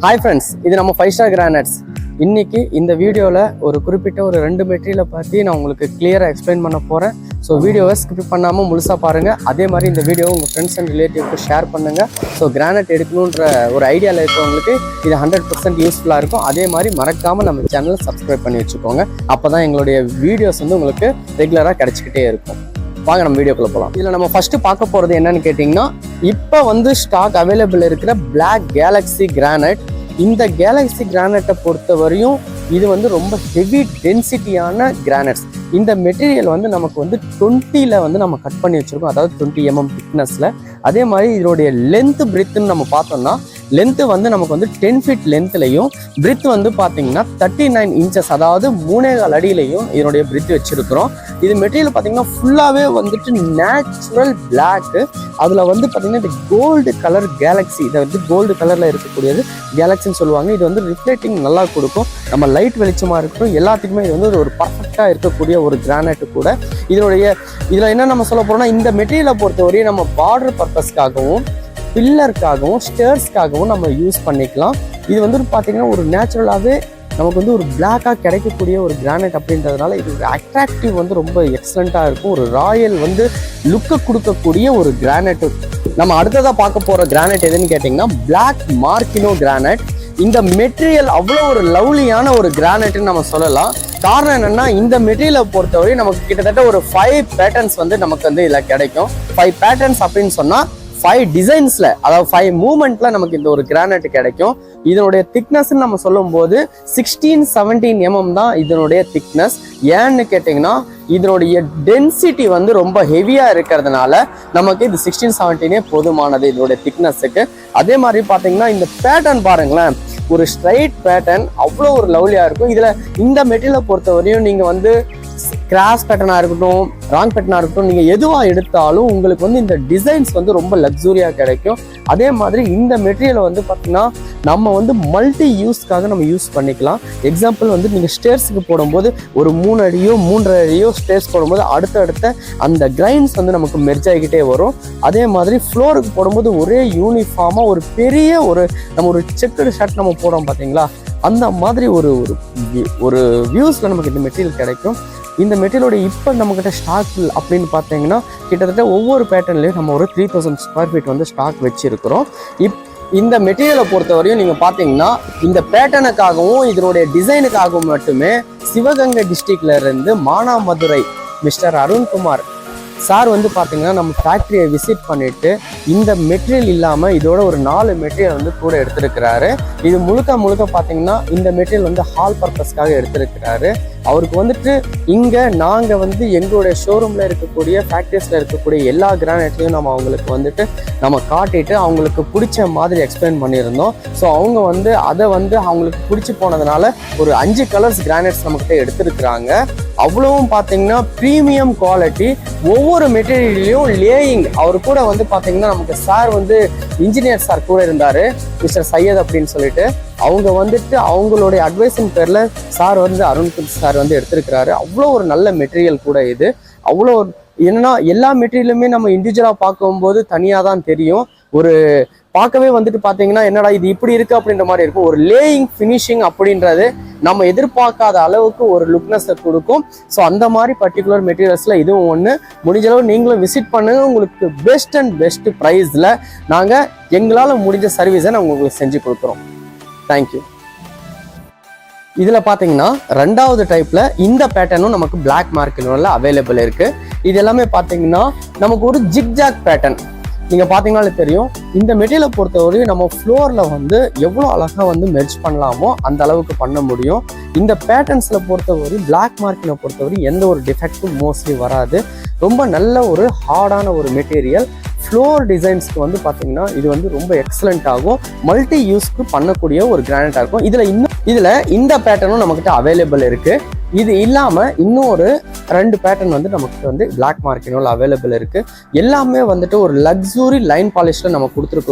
Hi friends, இது நம்ம 5 star granites. இன்னைக்கு இந்த வீடியோவில் ஒரு குறிப்பிட்ட ஒரு 2 மெட்டீரியலை பற்றி நான் உங்களுக்கு கிளியராக எக்ஸ்பிளைன் பண்ண போகிறேன். ஸோ வீடியோவை ஸ்கிப் பண்ணாமல் முழுசாக பாருங்கள். அதே மாதிரி இந்த வீடியோவை உங்கள் ஃப்ரெண்ட்ஸ் அண்ட் ரிலேட்டிவ்க்கு ஷேர் பண்ணுங்கள். ஸோ கிரானைட் எடுக்கணுன்ற ஒரு ஐடியாவில் இருக்கவங்களுக்கு இது 100% யூஸ்ஃபுல்லாக இருக்கும். அதே மாதிரி மறக்காமல் நம்ம சேனலை சப்ஸ்கிரைப் பண்ணி வச்சுக்கோங்க. அப்போ தான் எங்களுடைய வீடியோஸ் வந்து உங்களுக்கு ரெகுலராக கிடச்சிக்கிட்டே இருக்கும். வாங்க நம்ம வீடியோக்குள்ள போகலாம். இதில் நம்ம ஃபர்ஸ்ட் பார்க்க போகிறது என்னன்னு கேட்டிங்கன்னா, இப்போ வந்து ஸ்டாக் அவைலபிள் இருக்கிற பிளாக் கேலக்ஸி கிரானைட். இந்த கேலக்ஸி கிரானைட்டை பொறுத்த வரையும் இது வந்து ரொம்ப ஹெவி டென்சிட்டியான கிரானைட்ஸ். இந்த மெட்டீரியல் வந்து நமக்கு வந்து 20ல் வந்து நம்ம கட் பண்ணி வச்சுருக்கோம், அதாவது 20 mm திக்னஸில். அதே மாதிரி இதோடைய லென்த் பிரித்துன்னு நம்ம பார்த்தோம்னா, லென்த்து வந்து நமக்கு வந்து 10 feet லென்த்லையும், பிரித் வந்து பார்த்தீங்கன்னா 39 inches, அதாவது 3.25 அடியிலையும் இதனுடைய பிரித் வச்சுருக்கிறோம். இது மெட்டீரியல் பார்த்தீங்கன்னா ஃபுல்லாகவே வந்துட்டு நேச்சுரல் பிளாக்கு. அதில் வந்து பார்த்தீங்கன்னா இந்த கோல்டு கலர் கேலக்ஸி, இதை வந்து கோல்டு கலரில் இருக்கக்கூடியது கேலக்ஸின்னு சொல்லுவாங்க. இது வந்து ரிஃப்ளெக்டிங் நல்லா கொடுக்கும். நம்ம லைட் வெளிச்சமாக இருக்கட்டும் எல்லாத்துக்குமே இது வந்து ஒரு பர்ஃபெக்டாக இருக்கக்கூடிய ஒரு கிரானைட்டு கூட. இதில் என்ன நம்ம சொல்ல போகிறோம்னா, இந்த மெட்டீரியலை பொறுத்தவரையும் நம்ம பார்டர் பர்பஸ்க்காகவும் பில்லருக்காகவும் ஸ்டேர்ஸ்க்காகவும் நம்ம யூஸ் பண்ணிக்கலாம். இது வந்து பார்த்தீங்கன்னா ஒரு நேச்சுரலாகவே நமக்கு வந்து ஒரு பிளாக்காக கிடைக்கக்கூடிய ஒரு கிரானைட் அப்படின்றதுனால இது அட்ராக்டிவ் வந்து ரொம்ப எக்ஸலண்ட்டாக இருக்கும். ஒரு ராயல் வந்து லுக்கை கொடுக்கக்கூடிய ஒரு கிரானைட். நம்ம அடுத்ததாக பார்க்க போகிற கிரானைட் எதுன்னு கேட்டிங்கன்னா, பிளாக் மார்க்கினோ கிரானைட். இந்த மெட்டீரியல் அவ்வளோ ஒரு லவ்லியான ஒரு கிரானைட்னு நம்ம சொல்லலாம். காரணம் என்னன்னா, இந்த மெட்டீரியலை பொறுத்தவரை நமக்கு கிட்டத்தட்ட ஒரு 5 பேட்டர்ன்ஸ் வந்து நமக்கு வந்து இதில் கிடைக்கும். 5 பேட்டர்ன்ஸ் அப்படின்னு சொன்னால் 5 டிசைன்ஸ்ல, அதாவது 5 மூவ்மெண்ட்ல நமக்கு இந்த ஒரு கிரானைட் கிடைக்கும். இதனுடைய திக்னஸ் நம்ம சொல்லும் போது 16-17 mm தான் இதனுடைய திக்னஸ். ஏன்னு கேட்டிங்கன்னா, இதனுடைய டென்சிட்டி வந்து ரொம்ப ஹெவியா இருக்கிறதுனால நமக்கு இது 16-17 போதுமானது இதனுடைய திக்னஸுக்கு. அதே மாதிரி பார்த்தீங்கன்னா இந்த பேட்டர்ன் பாருங்களேன், ஒரு ஸ்ட்ரைட் பேட்டர்ன் அவ்வளோ ஒரு லவ்லியா இருக்கும். இதுல இந்த மெட்டீரியலை பொறுத்தவரையும் நீங்க வந்து கிராஸ் பேட்டர்னாக இருக்கட்டும், ராங் பேட்டர்னாக இருக்கட்டும், நீங்கள் எதுவாக எடுத்தாலும் உங்களுக்கு வந்து இந்த டிசைன்ஸ் வந்து ரொம்ப லக்ஸூரியாக கிடைக்கும். அதே மாதிரி இந்த மெட்டீரியலை வந்து பார்த்தீங்கன்னா நம்ம வந்து மல்டி யூஸ்க்காக நம்ம யூஸ் பண்ணிக்கலாம். எக்ஸாம்பிள் வந்து நீங்கள் ஸ்டேர்ஸுக்கு போடும்போது ஒரு 3 அடியோ 3.5 அடியோ ஸ்டேர்ஸ் போடும்போது அடுத்த அந்த கிரைன்ஸ் வந்து நமக்கு மெர்ஜ் ஆகிக்கிட்டே வரும். அதே மாதிரி ஃப்ளோருக்கு போடும்போது ஒரே யூனிஃபார்மாக ஒரு பெரிய நம்ம ஒரு செக்குடு ஷர்ட் நம்ம போடுறோம் பார்த்தீங்களா, அந்த மாதிரி ஒரு வியூஸில் நமக்கு இந்த மெட்டீரியல் கிடைக்கும். இந்த மெட்டீரியலோட இப்போ நம்மக்கிட்ட ஸ்டாக் அப்படின்னு பார்த்தீங்கன்னா கிட்டத்தட்ட ஒவ்வொரு பேட்டர்ன்லேயும் நம்ம ஒரு 3000 ஸ்கொயர் ஃபீட் வந்து ஸ்டாக் வச்சுருக்கிறோம். இந்த மெட்டீரியலை பொறுத்தவரையும் நீங்கள் பார்த்தீங்கன்னா இந்த பேட்டர்னுக்காகவும் இதனுடைய டிசைனுக்காகவும் மட்டுமே சிவகங்கை டிஸ்ட்ரிக்ட்ல இருந்து மானாமதுரை மிஸ்டர் அருண்குமார் சார் வந்து பார்த்தீங்கன்னா நம்ம ஃபேக்ட்ரியை விசிட் பண்ணிட்டு இந்த மெட்டீரியல் இல்லாமல் இதோட ஒரு 4 மெட்டீரியல் வந்து கூட எடுத்திருக்கிறாரு. இது முழுக்க பார்த்தீங்கன்னா இந்த மெட்டீரியல் வந்து ஹால் பர்பஸ்க்காக எடுத்திருக்கிறாரு. அவருக்கு வந்துட்டு இங்கே நாங்கள் வந்து எங்களுடைய ஷோரூமில் இருக்கக்கூடிய ஃபேக்ட்ரிஸில் இருக்கக்கூடிய எல்லா கிரானைட்லையும் நம்ம அவங்களுக்கு வந்துட்டு நம்ம காட்டிட்டு அவங்களுக்கு பிடிச்ச மாதிரி எக்ஸ்பிளைன் பண்ணியிருந்தோம். ஸோ அவங்க வந்து அதை வந்து அவங்களுக்கு பிடிச்சி போனதுனால ஒரு 5 கலர்ஸ் கிரானைட்ஸ் நம்மக்கிட்ட எடுத்திருக்கிறாங்க. அவ்வளவும் பார்த்தீங்கன்னா ப்ரீமியம் குவாலிட்டி. ஒவ்வொரு மெட்டீரியல்லையும் லேயிங் அவர் கூட வந்து பார்த்தீங்கன்னா நமக்கு சார் வந்து இன்ஜினியர் சார் கூட இருந்தார், மிஸ்டர் சையத் அப்படின்னு சொல்லிட்டு. அவங்க வந்துட்டு அவங்களுடைய அட்வைஸின் பேரில் சார் வந்து அருண் சார் வந்து எடுத்திருக்கிறாரு. அவ்வளோ ஒரு நல்ல மெட்டீரியல் கூட இது. அவ்வளோ என்னன்னா எல்லா மெட்டீரியலுமே நம்ம இண்டிவிஜுவலாக பார்க்கும்போது தனியாக தான் தெரியும். ஒரு பார்க்கவே வந்துட்டு பார்த்தீங்கன்னா என்னடா இது இப்படி இருக்குது அப்படின்ற மாதிரி இருக்கும். ஒரு லேயிங் ஃபினிஷிங் அப்படின்றது நம்ம எதிர்பார்க்காத அளவுக்கு ஒரு லுக்னஸை கொடுக்கும். ஸோ அந்த மாதிரி பர்டிகுலர் மெட்டீரியல்ஸில் இதுவும் ஒன்று. முடிஞ்சளவு நீங்களும் விசிட் பண்ணுங்க. உங்களுக்கு பெஸ்ட் ப்ரைஸில் நாங்கள் எங்களால் முடிஞ்ச சர்வீஸை நாங்கள் உங்களுக்கு செஞ்சு கொடுக்குறோம். தேங்க்யூ. இதில் பார்த்தீங்கன்னா 2வது டைப்பில் இந்த பேட்டர்னும் நமக்கு பிளாக் மார்க்கினோல அவைலபிள் இருக்குது. இது எல்லாமே பார்த்தீங்கன்னா நமக்கு ஒரு ஜிக்ஜாக் பேட்டர்ன். நீங்கள் பார்த்தீங்கன்னாலே தெரியும். இந்த மெட்டீரியலை பொறுத்தவரையும் நம்ம ஃப்ளோரில் வந்து எவ்வளோ அழகாக வந்து மெர்ஜ் பண்ணலாமோ அந்த அளவுக்கு பண்ண முடியும். இந்த பேட்டர்ன்ஸில் பொறுத்தவரையும் பிளாக் மார்க்கினை பொறுத்தவரையும் எந்த ஒரு டிஃபெக்டும் மோஸ்ட்லி வராது. ரொம்ப நல்ல ஒரு ஹார்டான ஒரு மெட்டீரியல். ஃப்ளோர் டிசைன்ஸ்க்கு வந்து பார்த்தீங்கன்னா இது வந்து ரொம்ப எக்ஸலண்ட் ஆகும். மல்டி யூஸ்க்கு பண்ணக்கூடிய ஒரு கிரானைட்டாக இருக்கும். இதில் இந்த பேட்டர்னும் நம்மக்கிட்ட அவைலபிள் இருக்குது. இது இல்லாமல் இன்னும் ஒரு 2 பேட்டர்ன் வந்து நமக்கு வந்து பிளாக் மார்க்கினோல அவைலபிள் இருக்குது. எல்லாமே வந்துட்டு ஒரு லக்ஸூரி லைன் பாலிஷில் நம்ம கொடுத்துருக்கோம்.